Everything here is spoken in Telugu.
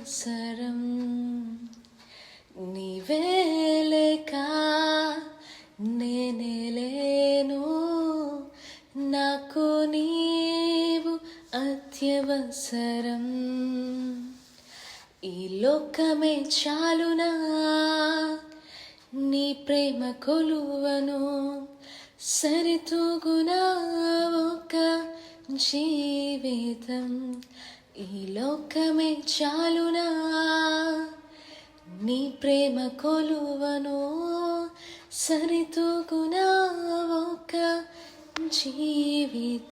అత్యవసరం. నీవే లేక నేనే లేను, నాకు నీవు అత్యవసరం. ఈ లోకమే చాలునా నీ ప్రేమ కొలువను, సరితూగునా ఒక జీవితం. ఈ లోకమే చాలునా నీ ప్రేమ కొలువను, సరితూగునా ఒక జీవితం.